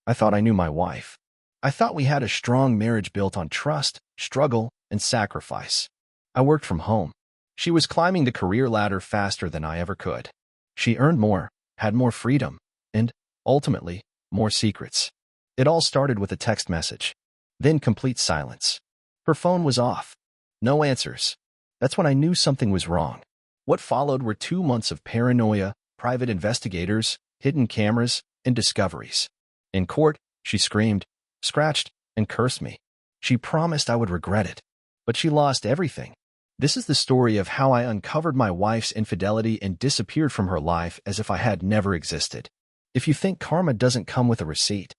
I thought I knew my wife. I thought we had a strong marriage built on trust, struggle, and sacrifice. I worked from home. She was climbing the career ladder faster than I ever could. She earned more, had more freedom, and, ultimately, more secrets. It all started with a text message. Then complete silence. Her phone was off. No answers. That's when I knew something was wrong. What followed were 2 months of paranoia, private investigators, hidden cameras, and discoveries. In court, she screamed, scratched, and cursed me. She promised I would regret it. But she lost everything. This is the story of how I uncovered my wife's infidelity and disappeared from her life as if I had never existed. If you think karma doesn't come with a receipt,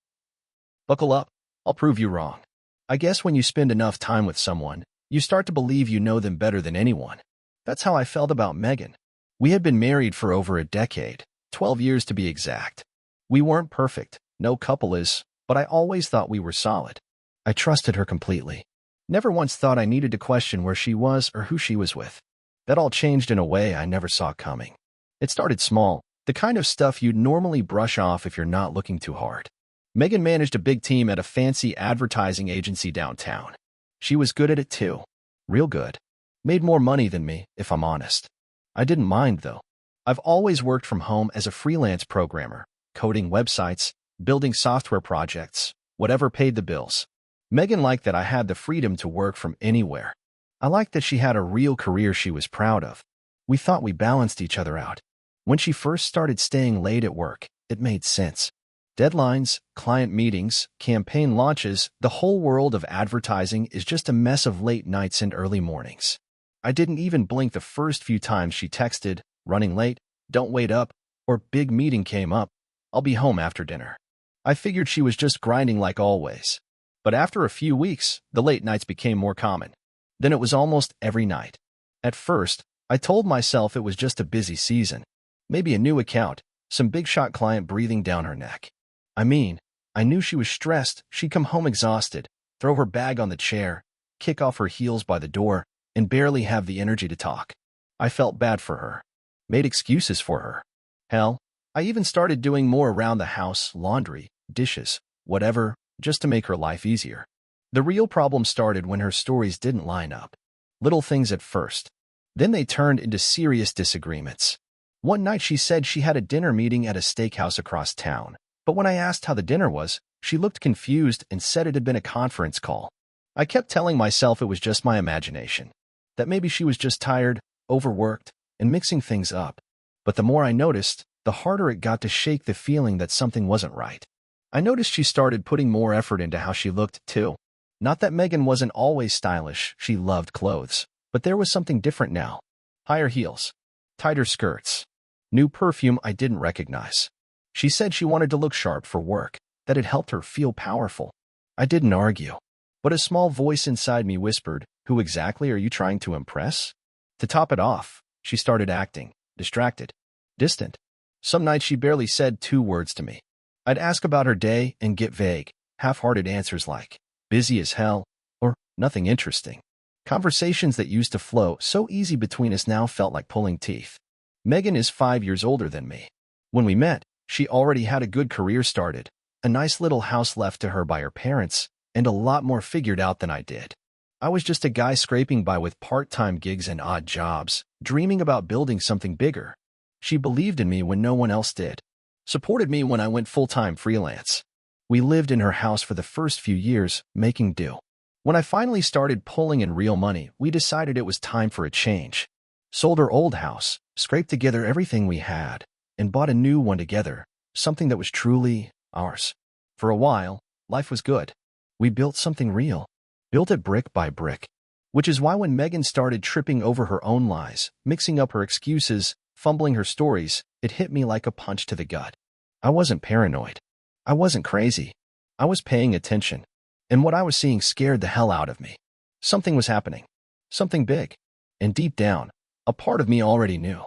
buckle up, I'll prove you wrong. I guess when you spend enough time with someone, you start to believe you know them better than anyone. That's how I felt about Megan. We had been married for over a decade, 12 years to be exact. We weren't perfect, no couple is, but I always thought we were solid. I trusted her completely. Never once thought I needed to question where she was or who she was with. That all changed in a way I never saw coming. It started small, the kind of stuff you'd normally brush off if you're not looking too hard. Megan managed a big team at a fancy advertising agency downtown. She was good at it too. Real good. Made more money than me, if I'm honest. I didn't mind, though. I've always worked from home as a freelance programmer, coding websites, building software projects, whatever paid the bills. Megan liked that I had the freedom to work from anywhere. I liked that she had a real career she was proud of. We thought we balanced each other out. When she first started staying late at work, it made sense. Deadlines, client meetings, campaign launches, the whole world of advertising is just a mess of late nights and early mornings. I didn't even blink the first few times she texted, running late, don't wait up, or big meeting came up, I'll be home after dinner. I figured she was just grinding like always. But after a few weeks, the late nights became more common. Then it was almost every night. At first, I told myself it was just a busy season. Maybe a new account, some big shot client breathing down her neck. I knew she was stressed. She'd come home exhausted, throw her bag on the chair, kick off her heels by the door, and barely have the energy to talk. I felt bad for her. Made excuses for her. Hell, I even started doing more around the house, laundry, dishes, whatever, just to make her life easier. The real problem started when her stories didn't line up. Little things at first. Then they turned into serious disagreements. One night she said she had a dinner meeting at a steakhouse across town, but when I asked how the dinner was, she looked confused and said it had been a conference call. I kept telling myself it was just my imagination, that maybe she was just tired, overworked, and mixing things up. But the more I noticed, the harder it got to shake the feeling that something wasn't right. I noticed she started putting more effort into how she looked, too. Not that Megan wasn't always stylish, she loved clothes, but there was something different now. Higher heels, tighter skirts, new perfume I didn't recognize. She said she wanted to look sharp for work, that it helped her feel powerful. I didn't argue, but a small voice inside me whispered, "Who exactly are you trying to impress?" To top it off, she started acting, distracted, distant. Some nights she barely said 2 words to me. I'd ask about her day and get vague, half-hearted answers like, busy as hell, or nothing interesting. Conversations that used to flow so easy between us now felt like pulling teeth. Megan is 5 years older than me. When we met, she already had a good career started, a nice little house left to her by her parents, and a lot more figured out than I did. I was just a guy scraping by with part-time gigs and odd jobs, dreaming about building something bigger. She believed in me when no one else did. Supported me when I went full-time freelance. We lived in her house for the first few years, making do. When I finally started pulling in real money, we decided it was time for a change. Sold her old house, scraped together everything we had, and bought a new one together, something that was truly ours. For a while, life was good. We built something real. Built it brick by brick. Which is why when Megan started tripping over her own lies, mixing up her excuses, fumbling her stories, it hit me like a punch to the gut. I wasn't paranoid. I wasn't crazy. I was paying attention. And what I was seeing scared the hell out of me. Something was happening. Something big. And deep down, a part of me already knew.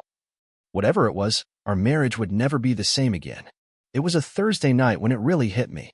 Whatever it was, our marriage would never be the same again. It was a Thursday night when it really hit me.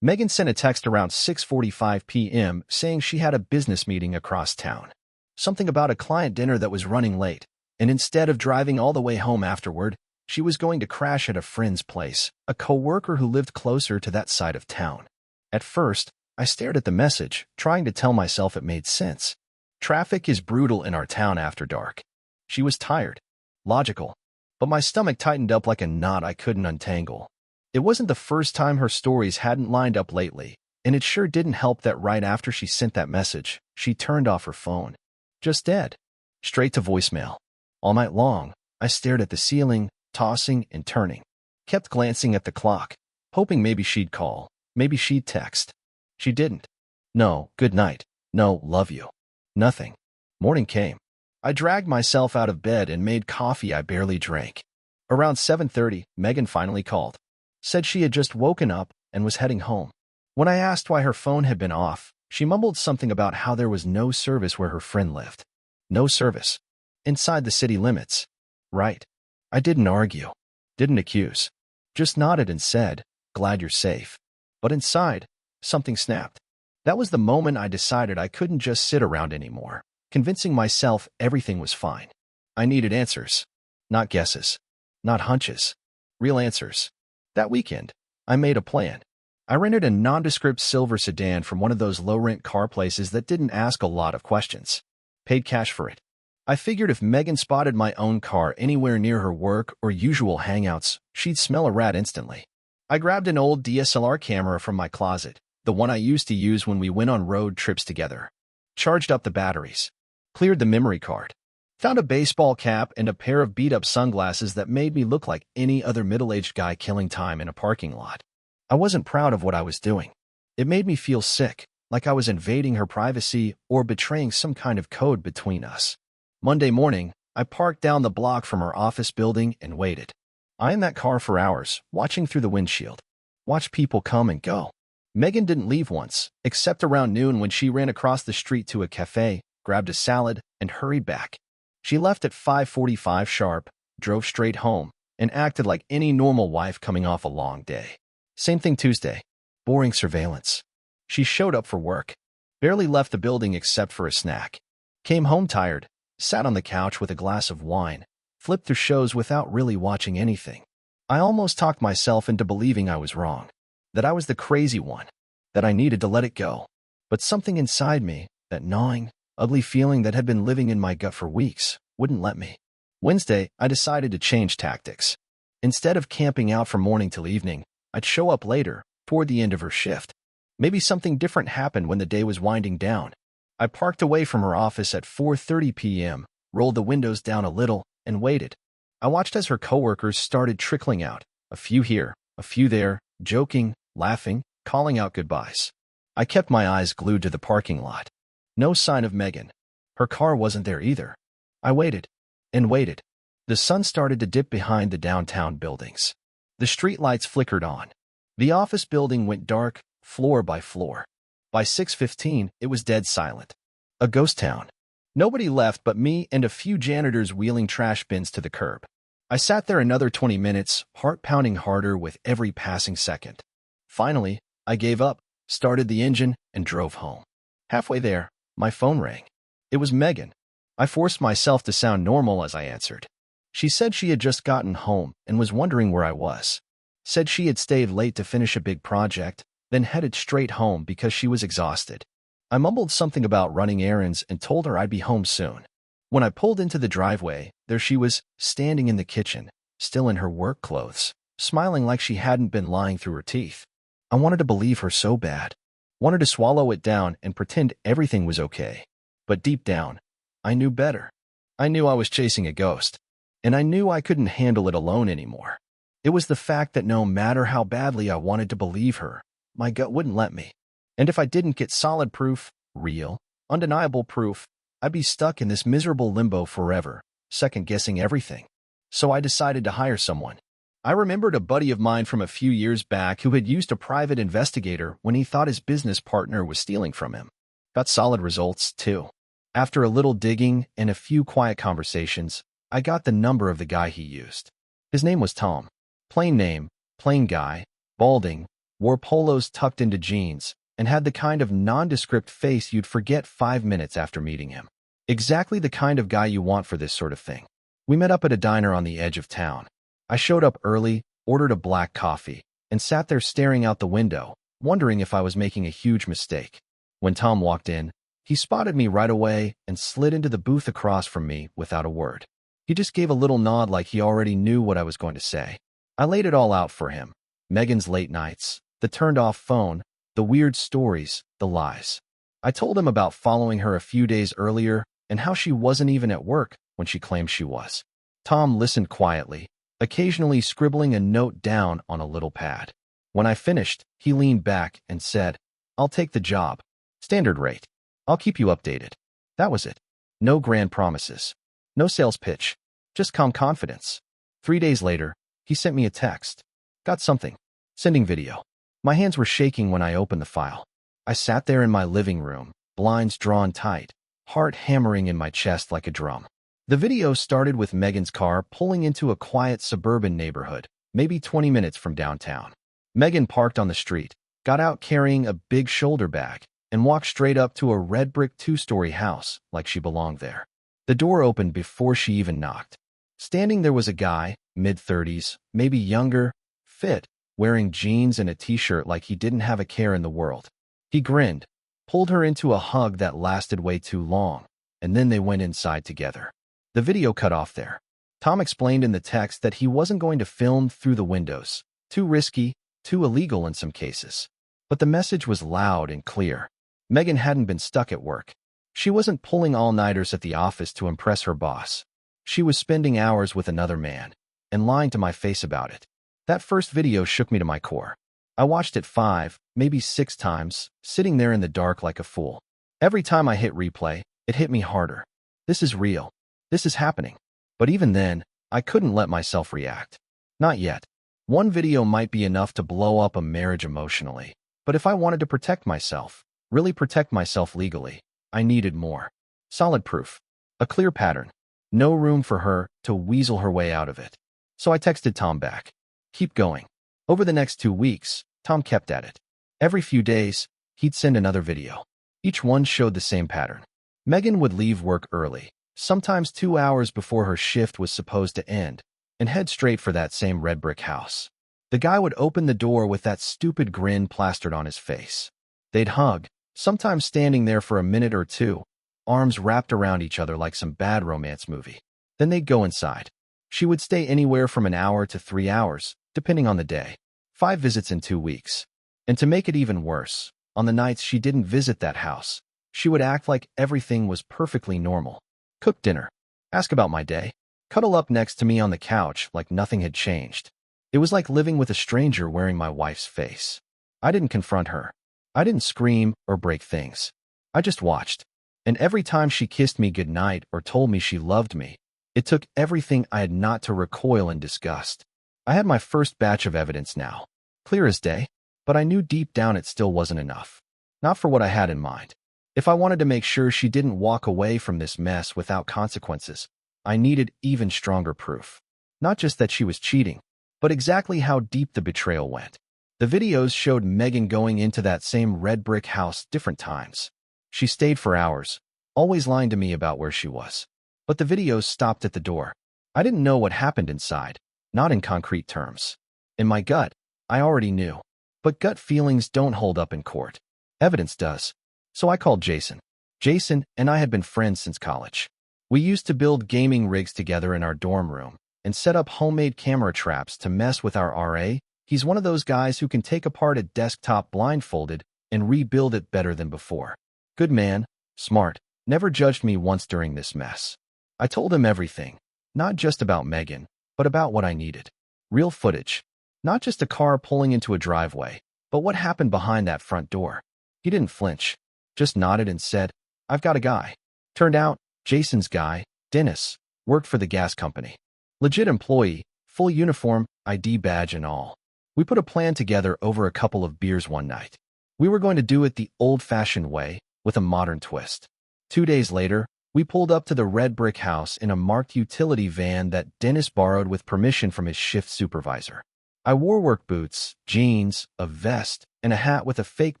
Megan sent a text around 6:45 p.m. saying she had a business meeting across town. Something about a client dinner that was running late, and instead of driving all the way home afterward, She was going to crash at a friend's place, a coworker who lived closer to that side of town. At first, I stared at the message, trying to tell myself it made sense. Traffic is brutal in our town after dark. She was tired. Logical. But my stomach tightened up like a knot I couldn't untangle. It wasn't the first time her stories hadn't lined up lately, and it sure didn't help that right after she sent that message, she turned off her phone. Just dead. Straight to voicemail. All night long, I stared at the ceiling, tossing and turning. Kept glancing at the clock, hoping maybe she'd call, maybe she'd text. She didn't. No, good night. No, love you. Nothing. Morning came. I dragged myself out of bed and made coffee I barely drank. Around 7:30, Megan finally called. Said she had just woken up and was heading home. When I asked why her phone had been off, she mumbled something about how there was no service where her friend lived. No service. Inside the city limits. Right. I didn't argue. Didn't accuse. Just nodded and said, glad you're safe. But inside, something snapped. That was the moment I decided I couldn't just sit around anymore, convincing myself everything was fine. I needed answers. Not guesses. Not hunches. Real answers. That weekend, I made a plan. I rented a nondescript silver sedan from one of those low-rent car places that didn't ask a lot of questions. Paid cash for it. I figured if Megan spotted my own car anywhere near her work or usual hangouts, she'd smell a rat instantly. I grabbed an old DSLR camera from my closet, the one I used to use when we went on road trips together. Charged up the batteries. Cleared the memory card. Found a baseball cap and a pair of beat-up sunglasses that made me look like any other middle-aged guy killing time in a parking lot. I wasn't proud of what I was doing. It made me feel sick, like I was invading her privacy or betraying some kind of code between us. Monday morning, I parked down the block from her office building and waited. I in that car for hours, watching through the windshield. Watched people come and go. Megan didn't leave once, except around noon when she ran across the street to a cafe, grabbed a salad, and hurried back. She left at 5:45 sharp, drove straight home, and acted like any normal wife coming off a long day. Same thing Tuesday. Boring surveillance. She showed up for work. Barely left the building except for a snack. Came home tired. Sat on the couch with a glass of wine, flipped through shows without really watching anything. I almost talked myself into believing I was wrong, that I was the crazy one, that I needed to let it go. But something inside me, that gnawing, ugly feeling that had been living in my gut for weeks, wouldn't let me. Wednesday, I decided to change tactics. Instead of camping out from morning till evening, I'd show up later, toward the end of her shift. Maybe something different happened when the day was winding down. I parked away from her office at 4:30 p.m., rolled the windows down a little, and waited. I watched as her coworkers started trickling out, a few here, a few there, joking, laughing, calling out goodbyes. I kept my eyes glued to the parking lot. No sign of Megan. Her car wasn't there either. I waited and waited. The sun started to dip behind the downtown buildings. The streetlights flickered on. The office building went dark, floor by floor. By 6:15, it was dead silent. A ghost town. Nobody left but me and a few janitors wheeling trash bins to the curb. I sat there another 20 minutes, heart pounding harder with every passing second. Finally, I gave up, started the engine, and drove home. Halfway there, my phone rang. It was Megan. I forced myself to sound normal as I answered. She said she had just gotten home and was wondering where I was. Said she had stayed late to finish a big project, then headed straight home because she was exhausted. I mumbled something about running errands and told her I'd be home soon. When I pulled into the driveway, there she was, standing in the kitchen, still in her work clothes, smiling like she hadn't been lying through her teeth. I wanted to believe her so bad. Wanted to swallow it down and pretend everything was okay. But deep down, I knew better. I knew I was chasing a ghost. And I knew I couldn't handle it alone anymore. It was the fact that no matter how badly I wanted to believe her, my gut wouldn't let me. And if I didn't get solid proof, real, undeniable proof, I'd be stuck in this miserable limbo forever, second-guessing everything. So I decided to hire someone. I remembered a buddy of mine from a few years back who had used a private investigator when he thought his business partner was stealing from him. Got solid results, too. After a little digging and a few quiet conversations, I got the number of the guy he used. His name was Tom. Plain name, plain guy, balding, wore polos tucked into jeans, and had the kind of nondescript face you'd forget 5 minutes after meeting him. Exactly the kind of guy you want for this sort of thing. We met up at a diner on the edge of town. I showed up early, ordered a black coffee, and sat there staring out the window, wondering if I was making a huge mistake. When Tom walked in, he spotted me right away and slid into the booth across from me without a word. He just gave a little nod like he already knew what I was going to say. I laid it all out for him. Megan's late nights, the turned-off phone, the weird stories, the lies. I told him about following her a few days earlier and how she wasn't even at work when she claimed she was. Tom listened quietly, occasionally scribbling a note down on a little pad. When I finished, he leaned back and said, "I'll take the job. Standard rate. I'll keep you updated." That was it. No grand promises. No sales pitch. Just calm confidence. 3 days later, he sent me a text. "Got something. Sending video." My hands were shaking when I opened the file. I sat there in my living room, blinds drawn tight, heart hammering in my chest like a drum. The video started with Megan's car pulling into a quiet suburban neighborhood, maybe 20 minutes from downtown. Megan parked on the street, got out carrying a big shoulder bag, and walked straight up to a red brick 2-story house like she belonged there. The door opened before she even knocked. Standing there was a guy, mid-30s, maybe younger, fit, wearing jeans and a t-shirt like he didn't have a care in the world. He grinned, pulled her into a hug that lasted way too long, and then they went inside together. The video cut off there. Tom explained in the text that he wasn't going to film through the windows. Too risky, too illegal in some cases. But the message was loud and clear. Megan hadn't been stuck at work. She wasn't pulling all-nighters at the office to impress her boss. She was spending hours with another man, and lying to my face about it. That first video shook me to my core. I watched it 5, maybe 6 times, sitting there in the dark like a fool. Every time I hit replay, it hit me harder. This is real. This is happening. But even then, I couldn't let myself react. Not yet. One video might be enough to blow up a marriage emotionally. But if I wanted to protect myself, really protect myself legally, I needed more. Solid proof. A clear pattern. No room for her to weasel her way out of it. So I texted Tom back. Keep going. Over the next 2 weeks, Tom kept at it. Every few days, he'd send another video. Each one showed the same pattern. Megan would leave work early, sometimes 2 hours before her shift was supposed to end, and head straight for that same red brick house. The guy would open the door with that stupid grin plastered on his face. They'd hug, sometimes standing there for a minute or two, arms wrapped around each other like some bad romance movie. Then they'd go inside. She would stay anywhere from an hour to 3 hours, depending on the day. 5 visits in 2 weeks. And to make it even worse, on the nights she didn't visit that house, she would act like everything was perfectly normal. Cook dinner, ask about my day, cuddle up next to me on the couch like nothing had changed. It was like living with a stranger wearing my wife's face. I didn't confront her. I didn't scream or break things. I just watched. And every time she kissed me goodnight or told me she loved me, it took everything I had not to recoil in disgust. I had my first batch of evidence now, clear as day, but I knew deep down it still wasn't enough. Not for what I had in mind. If I wanted to make sure she didn't walk away from this mess without consequences, I needed even stronger proof. Not just that she was cheating, but exactly how deep the betrayal went. The videos showed Megan going into that same red brick house different times. She stayed for hours, always lying to me about where she was. But the videos stopped at the door. I didn't know what happened inside. Not in concrete terms. In my gut, I already knew. But gut feelings don't hold up in court. Evidence does. So I called Jason. Jason and I had been friends since college. We used to build gaming rigs together in our dorm room and set up homemade camera traps to mess with our RA. He's one of those guys who can take apart a desktop blindfolded and rebuild it better than before. Good man, smart, never judged me once during this mess. I told him everything, not just about Megan, but about what I needed. Real footage. Not just a car pulling into a driveway, but what happened behind that front door. He didn't flinch, just nodded and said, "I've got a guy." Turned out, Jason's guy, Dennis, worked for the gas company. Legit employee, full uniform, ID badge and all. We put a plan together over a couple of beers one night. We were going to do it the old-fashioned way, with a modern twist. 2 days later, we pulled up to the red brick house in a marked utility van that Dennis borrowed with permission from his shift supervisor. I wore work boots, jeans, a vest, and a hat with a fake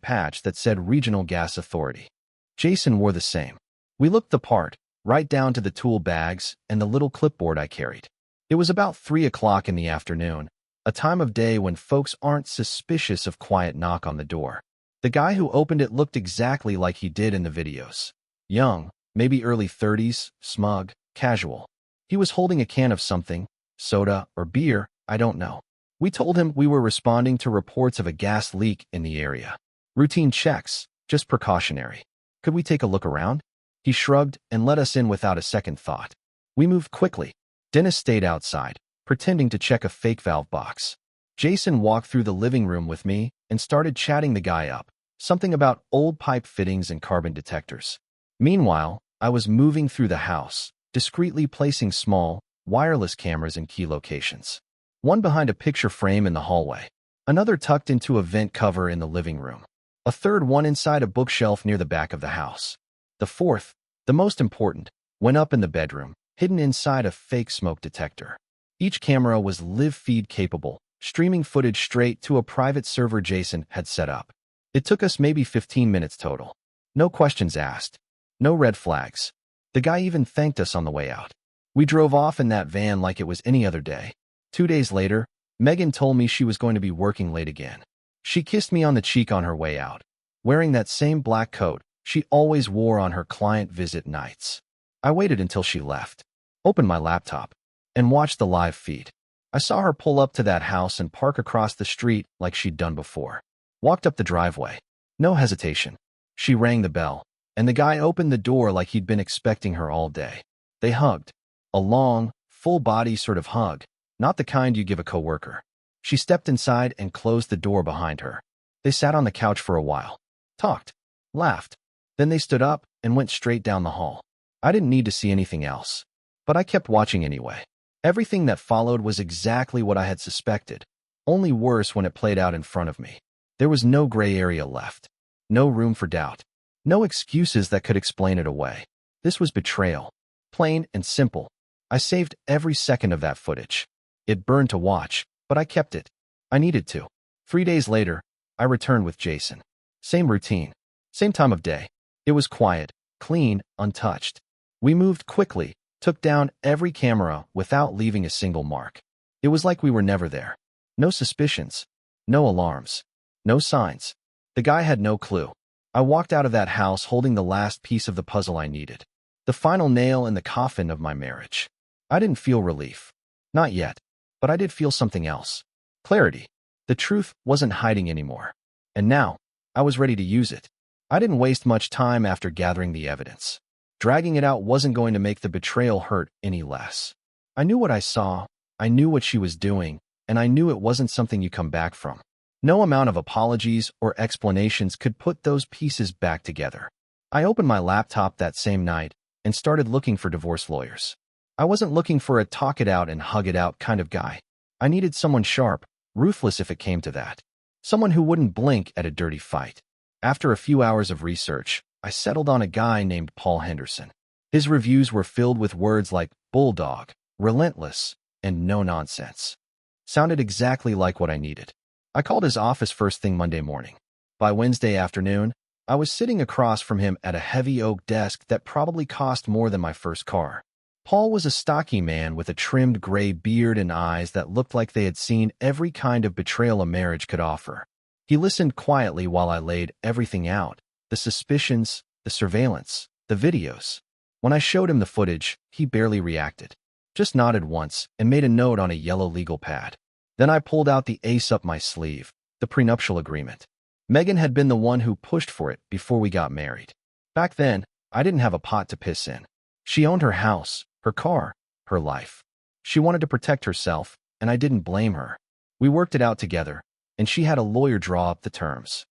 patch that said Regional Gas Authority. Jason wore the same. We looked the part, right down to the tool bags and the little clipboard I carried. It was about 3 o'clock in the afternoon, a time of day when folks aren't suspicious of quiet knock on the door. The guy who opened it looked exactly like he did in the videos. Young, maybe early 30s, smug, casual. He was holding a can of something, soda or beer, I don't know. We told him we were responding to reports of a gas leak in the area. Routine checks, just precautionary. Could we take a look around? He shrugged and let us in without a second thought. We moved quickly. Dennis stayed outside, pretending to check a fake valve box. Jason walked through the living room with me and started chatting the guy up, something about old pipe fittings and carbon detectors. Meanwhile, I was moving through the house, discreetly placing small, wireless cameras in key locations. One behind a picture frame in the hallway, another tucked into a vent cover in the living room, a third one inside a bookshelf near the back of the house. The fourth, the most important, went up in the bedroom, hidden inside a fake smoke detector. Each camera was live feed capable, streaming footage straight to a private server Jason had set up. It took us maybe 15 minutes total. No questions asked. No red flags. The guy even thanked us on the way out. We drove off in that van like it was any other day. 2 days later, Megan told me she was going to be working late again. She kissed me on the cheek on her way out, wearing that same black coat she always wore on her client visit nights. I waited until she left, opened my laptop, and watched the live feed. I saw her pull up to that house and park across the street like she'd done before. Walked up the driveway. No hesitation. She rang the bell, and the guy opened the door like he'd been expecting her all day. They hugged. A long, full-body sort of hug, not the kind you give a coworker. She stepped inside and closed the door behind her. They sat on the couch for a while, talked, laughed. Then they stood up and went straight down the hall. I didn't need to see anything else, but I kept watching anyway. Everything that followed was exactly what I had suspected, only worse when it played out in front of me. There was no gray area left, no room for doubt, no excuses that could explain it away. This was betrayal, plain and simple. I saved every second of that footage. It burned to watch, but I kept it. I needed to. 3 days later, I returned with Jason. Same routine, same time of day. It was quiet, clean, untouched. We moved quickly, took down every camera without leaving a single mark. It was like we were never there. No suspicions, no alarms, no signs. The guy had no clue. I walked out of that house holding the last piece of the puzzle I needed, the final nail in the coffin of my marriage. I didn't feel relief. Not yet, but I did feel something else. Clarity. The truth wasn't hiding anymore. And now, I was ready to use it. I didn't waste much time after gathering the evidence. Dragging it out wasn't going to make the betrayal hurt any less. I knew what I saw, I knew what she was doing, and I knew it wasn't something you come back from. No amount of apologies or explanations could put those pieces back together. I opened my laptop that same night and started looking for divorce lawyers. I wasn't looking for a talk it out and hug it out kind of guy. I needed someone sharp, ruthless if it came to that. Someone who wouldn't blink at a dirty fight. After a few hours of research, I settled on a guy named Paul Henderson. His reviews were filled with words like bulldog, relentless, and no nonsense. Sounded exactly like what I needed. I called his office first thing Monday morning. By Wednesday afternoon, I was sitting across from him at a heavy oak desk that probably cost more than my first car. Paul was a stocky man with a trimmed gray beard and eyes that looked like they had seen every kind of betrayal a marriage could offer. He listened quietly while I laid everything out, the suspicions, the surveillance, the videos. When I showed him the footage, he barely reacted. Just nodded once and made a note on a yellow legal pad. Then I pulled out the ace up my sleeve, the prenuptial agreement. Megan had been the one who pushed for it before we got married. Back then, I didn't have a pot to piss in. She owned her house, her car, her life. She wanted to protect herself, and I didn't blame her. We worked it out together, and she had a lawyer draw up the terms.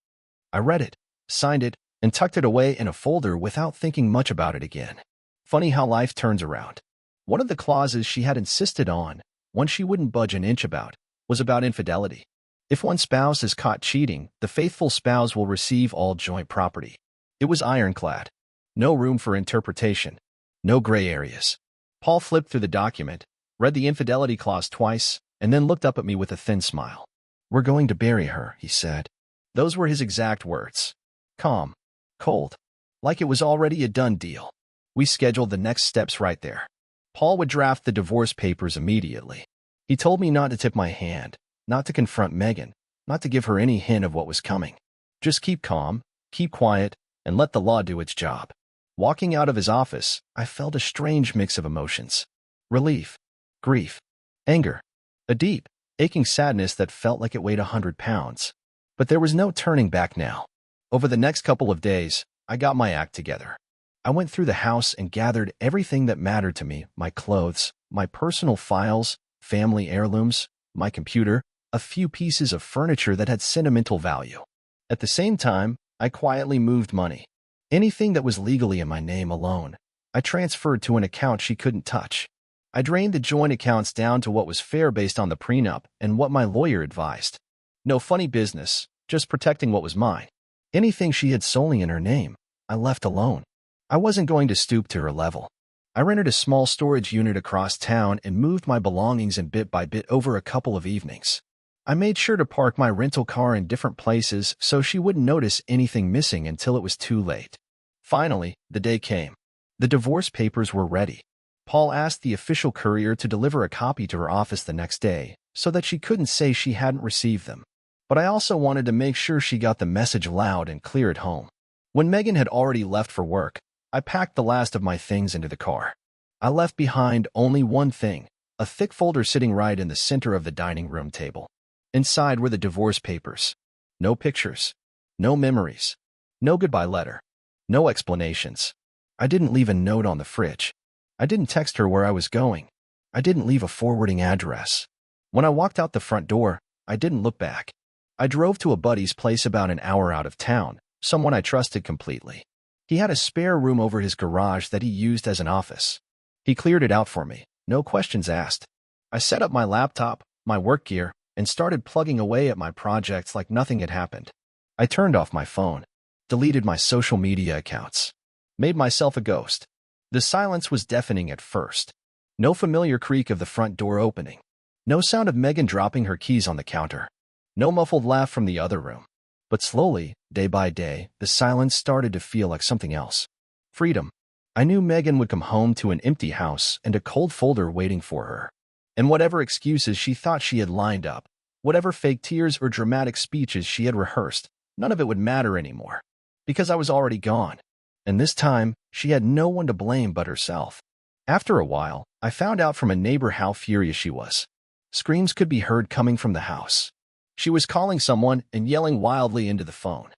I read it, signed it, and tucked it away in a folder without thinking much about it again. Funny how life turns around. One of the clauses she had insisted on, one she wouldn't budge an inch about, was about infidelity. If one spouse is caught cheating, the faithful spouse will receive all joint property. It was ironclad. No room for interpretation. No gray areas. Paul flipped through the document, read the infidelity clause twice, and then looked up at me with a thin smile. "We're going to bury her," he said. Those were his exact words. Calm. Cold. Like it was already a done deal. We scheduled the next steps right there. Paul would draft the divorce papers immediately. He told me not to tip my hand, not to confront Megan, not to give her any hint of what was coming. Just keep calm, keep quiet, and let the law do its job. Walking out of his office, I felt a strange mix of emotions. Relief, grief, anger, a deep, aching sadness that felt like it weighed 100 pounds. But there was no turning back now. Over the next couple of days, I got my act together. I went through the house and gathered everything that mattered to me: my clothes, my personal files, family heirlooms, my computer, a few pieces of furniture that had sentimental value. At the same time, I quietly moved money. Anything that was legally in my name alone, I transferred to an account she couldn't touch. I drained the joint accounts down to what was fair based on the prenup and what my lawyer advised. No funny business, just protecting what was mine. Anything she had solely in her name, I left alone. I wasn't going to stoop to her level. I rented a small storage unit across town and moved my belongings in bit by bit over a couple of evenings. I made sure to park my rental car in different places so she wouldn't notice anything missing until it was too late. Finally, the day came. The divorce papers were ready. Paul asked the official courier to deliver a copy to her office the next day so that she couldn't say she hadn't received them. But I also wanted to make sure she got the message loud and clear at home. When Megan had already left for work, I packed the last of my things into the car. I left behind only one thing: a thick folder sitting right in the center of the dining room table. Inside were the divorce papers. No pictures, no memories, no goodbye letter, no explanations. I didn't leave a note on the fridge. I didn't text her where I was going. I didn't leave a forwarding address. When I walked out the front door, I didn't look back. I drove to a buddy's place about an hour out of town, someone I trusted completely. He had a spare room over his garage that he used as an office. He cleared it out for me, no questions asked. I set up my laptop, my work gear, and started plugging away at my projects like nothing had happened. I turned off my phone, deleted my social media accounts, made myself a ghost. The silence was deafening at first. No familiar creak of the front door opening. No sound of Megan dropping her keys on the counter. No muffled laugh from the other room. But slowly, day by day, the silence started to feel like something else. Freedom. I knew Megan would come home to an empty house and a cold folder waiting for her. And whatever excuses she thought she had lined up, whatever fake tears or dramatic speeches she had rehearsed, none of it would matter anymore. Because I was already gone. And this time, she had no one to blame but herself. After a while, I found out from a neighbor how furious she was. Screams could be heard coming from the house. She was calling someone and yelling wildly into the phone.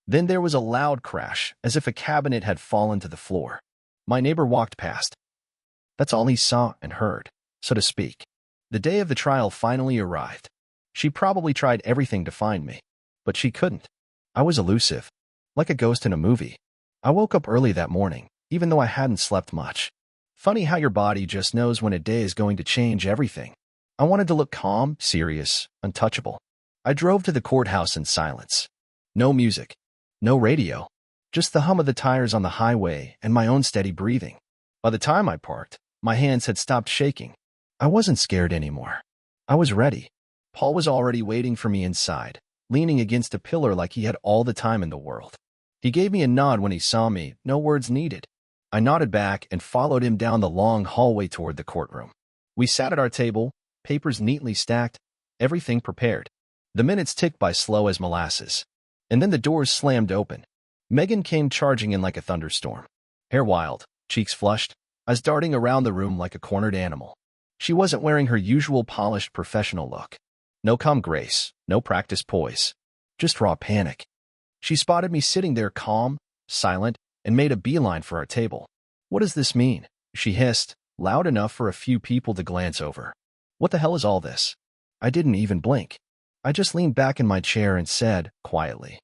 Then there was a loud crash, as if a cabinet had fallen to the floor. My neighbor walked past. That's all he saw and heard, so to speak. The day of the trial finally arrived. She probably tried everything to find me, but she couldn't. I was elusive, like a ghost in a movie. I woke up early that morning, even though I hadn't slept much. Funny how your body just knows when a day is going to change everything. I wanted to look calm, serious, untouchable. I drove to the courthouse in silence. No music, no radio, just the hum of the tires on the highway and my own steady breathing. By the time I parked, my hands had stopped shaking. I wasn't scared anymore. I was ready. Paul was already waiting for me inside, leaning against a pillar like he had all the time in the world. He gave me a nod when he saw me, no words needed. I nodded back and followed him down the long hallway toward the courtroom. We sat at our table, papers neatly stacked, everything prepared. The minutes ticked by slow as molasses. And then the doors slammed open. Megan came charging in like a thunderstorm. Hair wild, cheeks flushed, eyes darting around the room like a cornered animal. She wasn't wearing her usual polished professional look. No calm grace, no practiced poise. Just raw panic. She spotted me sitting there calm, silent, and made a beeline for our table. What does this mean? She hissed, loud enough for a few people to glance over. What the hell is all this? I didn't even blink. I just leaned back in my chair and said, quietly,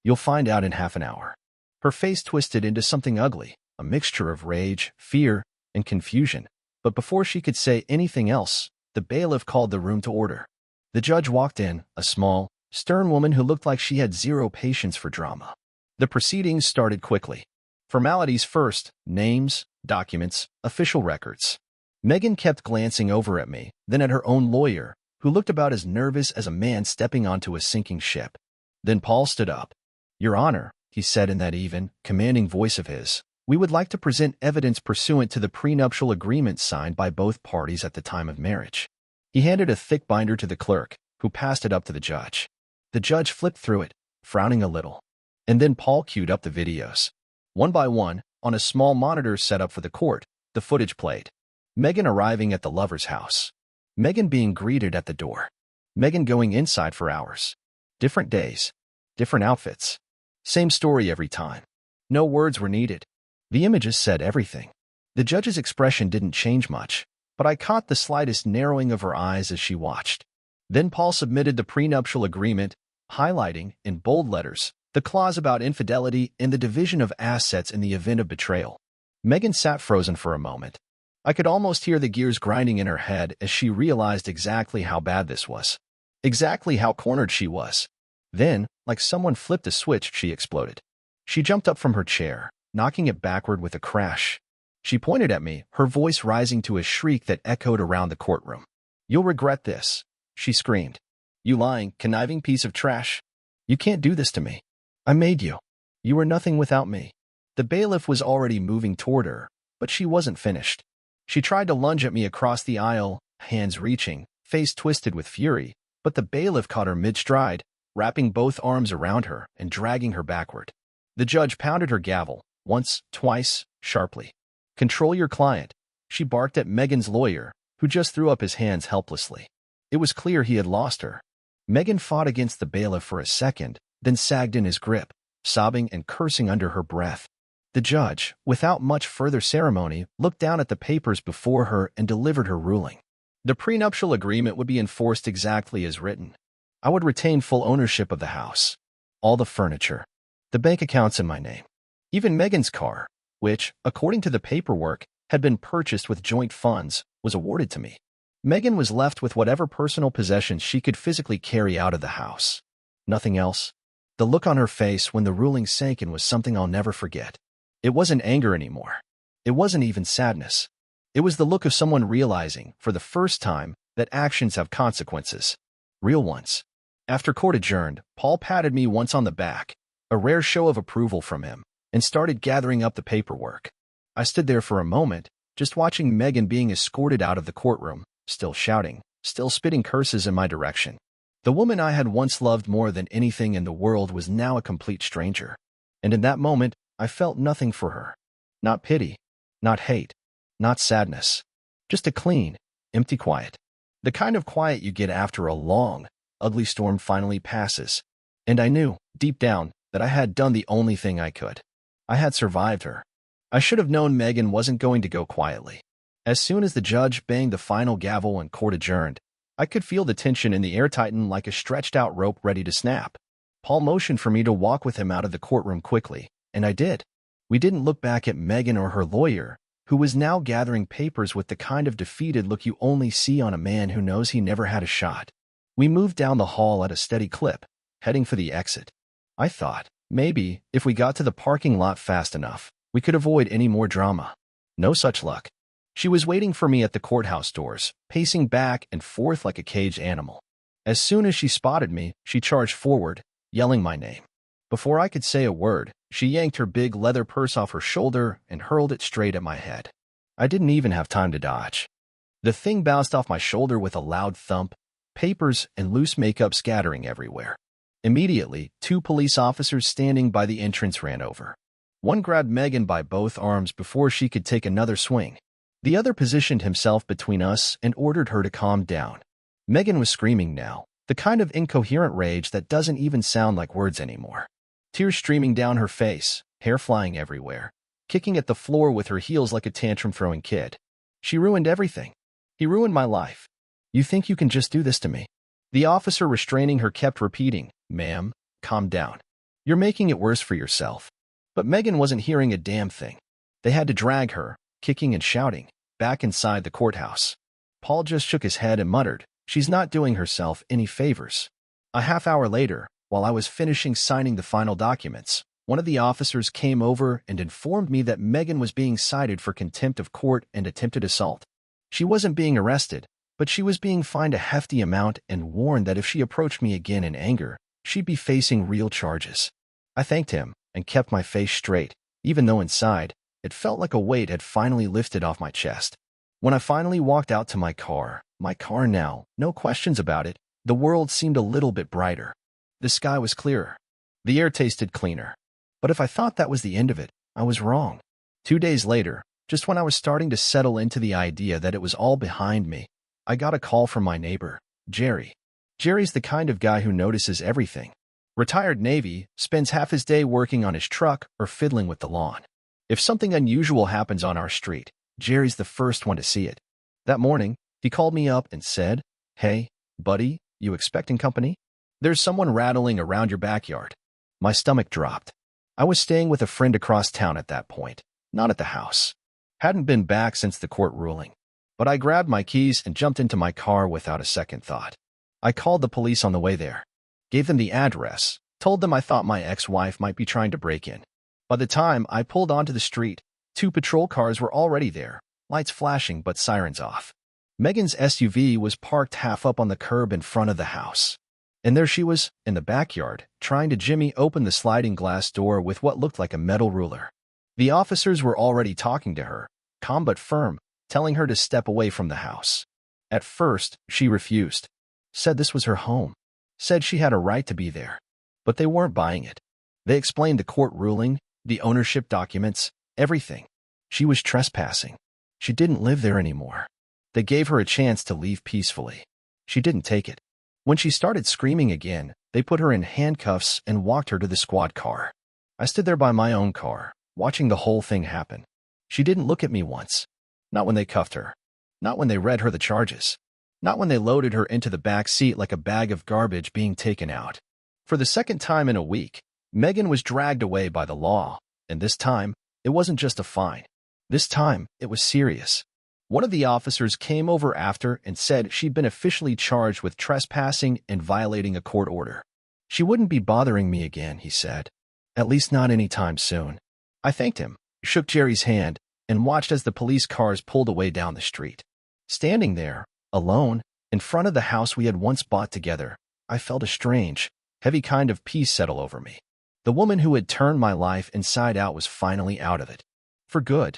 "You'll find out in half an hour." Her face twisted into something ugly, a mixture of rage, fear, and confusion. But before she could say anything else, the bailiff called the room to order. The judge walked in, a small, stern woman who looked like she had zero patience for drama. The proceedings started quickly. Formalities first: names, documents, official records. Megan kept glancing over at me, then at her own lawyer, who looked about as nervous as a man stepping onto a sinking ship. Then Paul stood up. "Your Honor," he said in that even, commanding voice of his, We would like to present evidence pursuant to the prenuptial agreement signed by both parties at the time of marriage. He handed a thick binder to the clerk, who passed it up to the judge. The judge flipped through it, frowning a little. And then Paul queued up the videos. One by one, on a small monitor set up for the court, the footage played. Megan arriving at the lover's house. Megan being greeted at the door. Megan going inside for hours. Different days. Different outfits. Same story every time. No words were needed. The images said everything. The judge's expression didn't change much, but I caught the slightest narrowing of her eyes as she watched. Then Paul submitted the prenuptial agreement, highlighting, in bold letters, the clause about infidelity and the division of assets in the event of betrayal. Megan sat frozen for a moment. I could almost hear the gears grinding in her head as she realized exactly how bad this was. Exactly how cornered she was. Then, like someone flipped a switch, she exploded. She jumped up from her chair, knocking it backward with a crash. She pointed at me, her voice rising to a shriek that echoed around the courtroom. "You'll regret this," she screamed. "You lying, conniving piece of trash. You can't do this to me. I made you. You were nothing without me." The bailiff was already moving toward her, but she wasn't finished. She tried to lunge at me across the aisle, hands reaching, face twisted with fury, but the bailiff caught her mid-stride, wrapping both arms around her and dragging her backward. The judge pounded her gavel, once, twice, sharply. "Control your client," she barked at Megan's lawyer, who just threw up his hands helplessly. It was clear he had lost her. Megan fought against the bailiff for a second, then sagged in his grip, sobbing and cursing under her breath. The judge, without much further ceremony, looked down at the papers before her and delivered her ruling. The prenuptial agreement would be enforced exactly as written. I would retain full ownership of the house, all the furniture, the bank accounts in my name, even Megan's car, which, according to the paperwork, had been purchased with joint funds, was awarded to me. Megan was left with whatever personal possessions she could physically carry out of the house. Nothing else. The look on her face when the ruling sank in was something I'll never forget. It wasn't anger anymore. It wasn't even sadness. It was the look of someone realizing, for the first time, that actions have consequences. Real ones. After court adjourned, Paul patted me once on the back, a rare show of approval from him, and started gathering up the paperwork. I stood there for a moment, just watching Megan being escorted out of the courtroom, still shouting, still spitting curses in my direction. The woman I had once loved more than anything in the world was now a complete stranger. And in that moment, I felt nothing for her. Not pity, not hate, not sadness. Just a clean, empty quiet. The kind of quiet you get after a long, ugly storm finally passes. And I knew, deep down, that I had done the only thing I could. I had survived her. I should have known Megan wasn't going to go quietly. As soon as the judge banged the final gavel and court adjourned, I could feel the tension in the air tighten like a stretched-out rope ready to snap. Paul motioned for me to walk with him out of the courtroom quickly, and I did. We didn't look back at Megan or her lawyer, who was now gathering papers with the kind of defeated look you only see on a man who knows he never had a shot. We moved down the hall at a steady clip, heading for the exit. I thought, maybe, if we got to the parking lot fast enough, we could avoid any more drama. No such luck. She was waiting for me at the courthouse doors, pacing back and forth like a caged animal. As soon as she spotted me, she charged forward, yelling my name. Before I could say a word, she yanked her big leather purse off her shoulder and hurled it straight at my head. I didn't even have time to dodge. The thing bounced off my shoulder with a loud thump, papers and loose makeup scattering everywhere. Immediately, 2 police officers standing by the entrance ran over. One grabbed Megan by both arms before she could take another swing. The other positioned himself between us and ordered her to calm down. Megan was screaming now, the kind of incoherent rage that doesn't even sound like words anymore. Tears streaming down her face, hair flying everywhere, kicking at the floor with her heels like a tantrum-throwing kid. She ruined everything. He ruined my life. You think you can just do this to me? The officer restraining her kept repeating, "Ma'am, calm down. You're making it worse for yourself." But Megan wasn't hearing a damn thing. They had to drag her, kicking and shouting, back inside the courthouse. Paul just shook his head and muttered, "She's not doing herself any favors." A half hour later, while I was finishing signing the final documents, one of the officers came over and informed me that Megan was being cited for contempt of court and attempted assault. She wasn't being arrested, but she was being fined a hefty amount and warned that if she approached me again in anger, she'd be facing real charges. I thanked him and kept my face straight, even though inside, It felt like a weight had finally lifted off my chest. When I finally walked out to my car now, no questions about it, the world seemed a little bit brighter. The sky was clearer. The air tasted cleaner. But if I thought that was the end of it, I was wrong. 2 days later, just when I was starting to settle into the idea that it was all behind me, I got a call from my neighbor, Jerry. Jerry's the kind of guy who notices everything. Retired Navy, spends half his day working on his truck or fiddling with the lawn. If something unusual happens on our street, Jerry's the first one to see it. That morning, he called me up and said, "Hey, buddy, you expecting company? There's someone rattling around your backyard." My stomach dropped. I was staying with a friend across town at that point, not at the house. Hadn't been back since the court ruling. But I grabbed my keys and jumped into my car without a second thought. I called the police on the way there, gave them the address, told them I thought my ex-wife might be trying to break in. By the time I pulled onto the street, 2 patrol cars were already there, lights flashing but sirens off. Megan's SUV was parked half up on the curb in front of the house. And there she was, in the backyard, trying to jimmy open the sliding glass door with what looked like a metal ruler. The officers were already talking to her, calm but firm, telling her to step away from the house. At first, she refused. Said this was her home. Said she had a right to be there. But they weren't buying it. They explained the court ruling, the ownership documents, everything. She was trespassing. She didn't live there anymore. They gave her a chance to leave peacefully. She didn't take it. When she started screaming again, they put her in handcuffs and walked her to the squad car. I stood there by my own car, watching the whole thing happen. She didn't look at me once. Not when they cuffed her. Not when they read her the charges. Not when they loaded her into the back seat like a bag of garbage being taken out. For the second time in a week, Megan was dragged away by the law, and this time, it wasn't just a fine. This time, it was serious. One of the officers came over after and said she'd been officially charged with trespassing and violating a court order. She wouldn't be bothering me again, he said. At least not anytime soon. I thanked him, shook Jerry's hand, and watched as the police cars pulled away down the street. Standing there, alone, in front of the house we had once bought together, I felt a strange, heavy kind of peace settle over me. The woman who had turned my life inside out was finally out of it. For good.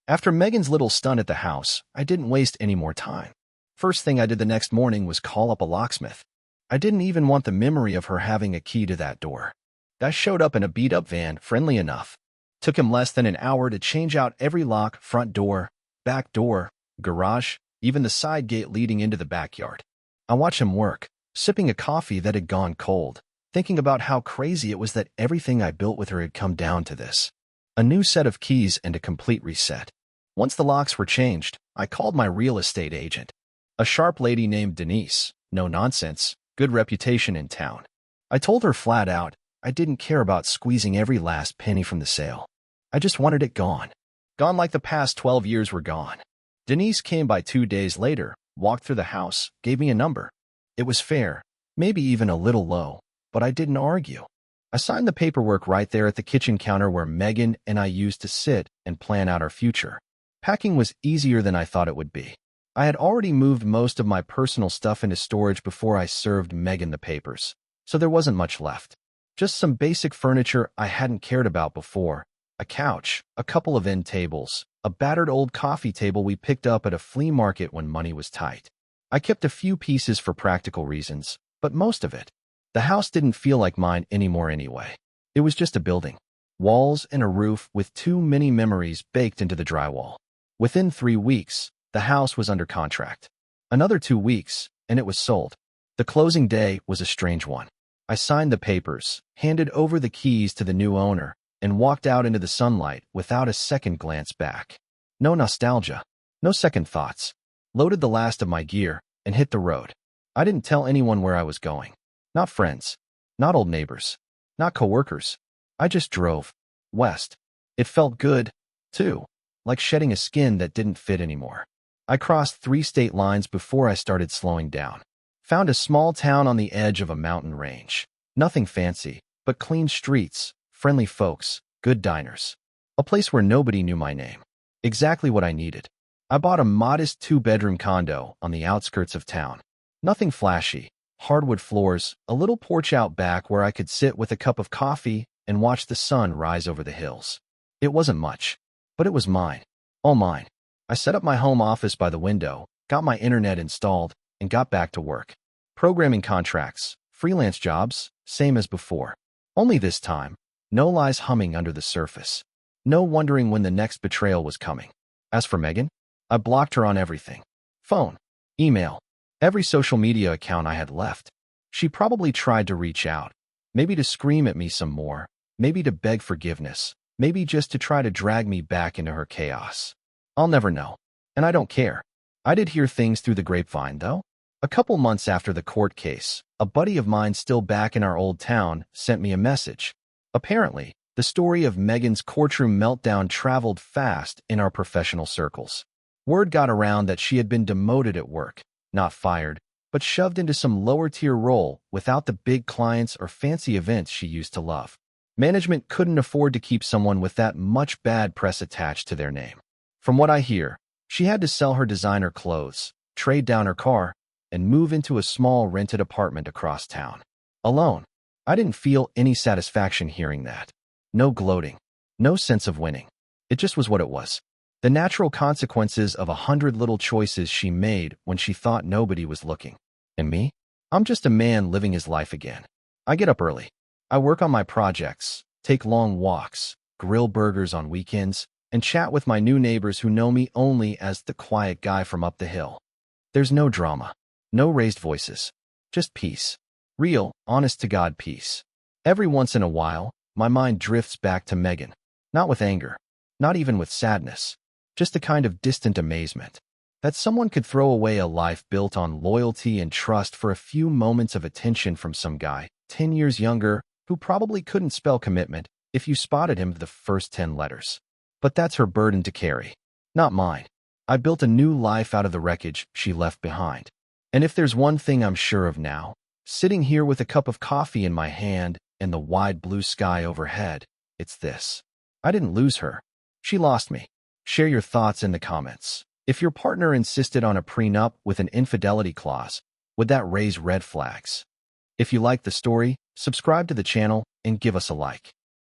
After Megan's little stunt at the house, I didn't waste any more time. First thing I did the next morning was call up a locksmith. I didn't even want the memory of her having a key to that door. That showed up in a beat-up van, friendly enough. Took him less than an hour to change out every lock, front door, back door, garage, even the side gate leading into the backyard. I watched him work, sipping a coffee that had gone cold, thinking about how crazy it was that everything I built with her had come down to this. A new set of keys and a complete reset. Once the locks were changed, I called my real estate agent. A sharp lady named Denise, no nonsense, good reputation in town. I told her flat out, I didn't care about squeezing every last penny from the sale. I just wanted it gone. Gone like the past 12 years were gone. Denise came by 2 days later, walked through the house, gave me a number. It was fair, maybe even a little low, but I didn't argue. I signed the paperwork right there at the kitchen counter where Megan and I used to sit and plan out our future. Packing was easier than I thought it would be. I had already moved most of my personal stuff into storage before I served Megan the papers, so there wasn't much left. Just some basic furniture I hadn't cared about before, a couch, a couple of end tables, a battered old coffee table we picked up at a flea market when money was tight. I kept a few pieces for practical reasons, but most of it. The house didn't feel like mine anymore anyway. It was just a building. Walls and a roof with too many memories baked into the drywall. Within 3 weeks, the house was under contract. Another 2 weeks, and it was sold. The closing day was a strange one. I signed the papers, handed over the keys to the new owner, and walked out into the sunlight without a second glance back. No nostalgia, no second thoughts. Loaded the last of my gear and hit the road. I didn't tell anyone where I was going. Not friends, not old neighbors, not coworkers. I just drove west. It felt good, too, like shedding a skin that didn't fit anymore. I crossed 3 state lines before I started slowing down. Found a small town on the edge of a mountain range. Nothing fancy, but clean streets, friendly folks, good diners. A place where nobody knew my name. Exactly what I needed. I bought a modest 2-bedroom condo on the outskirts of town. Nothing flashy. Hardwood floors, a little porch out back where I could sit with a cup of coffee and watch the sun rise over the hills. It wasn't much, But it was mine. All mine. I set up my home office by the window, got my internet installed, and got back to work. Programming contracts, freelance jobs, same as before. Only this time, no lies humming under the surface. No wondering when the next betrayal was coming. As for Megan, I blocked her on everything. Phone, email, every social media account I had left. She probably tried to reach out, maybe to scream at me some more, maybe to beg forgiveness, maybe just to try to drag me back into her chaos. I'll never know, and I don't care. I did hear things through the grapevine, though. A couple months after the court case, a buddy of mine still back in our old town sent me a message. Apparently, the story of Megan's courtroom meltdown traveled fast in our professional circles. Word got around that she had been demoted at work, not fired, but shoved into some lower-tier role without the big clients or fancy events she used to love. Management couldn't afford to keep someone with that much bad press attached to their name. From what I hear, she had to sell her designer clothes, trade down her car, and move into a small rented apartment across town. Alone. I didn't feel any satisfaction hearing that. No gloating. No sense of winning. It just was what it was. The natural consequences of 100 little choices she made when she thought nobody was looking. And me? I'm just a man living his life again. I get up early. I work on my projects, take long walks, grill burgers on weekends, and chat with my new neighbors who know me only as the quiet guy from up the hill. There's no drama. No raised voices. Just peace. Real, honest-to-God peace. Every once in a while, my mind drifts back to Megan. Not with anger. Not even with sadness. Just a kind of distant amazement. That someone could throw away a life built on loyalty and trust for a few moments of attention from some guy, 10 years younger, who probably couldn't spell commitment if you spotted him the first 10 letters. But that's her burden to carry. Not mine. I built a new life out of the wreckage she left behind. And if there's one thing I'm sure of now, sitting here with a cup of coffee in my hand and the wide blue sky overhead, it's this. I didn't lose her. She lost me. Share your thoughts in the comments. If your partner insisted on a prenup with an infidelity clause, would that raise red flags? If you like the story, subscribe to the channel and give us a like.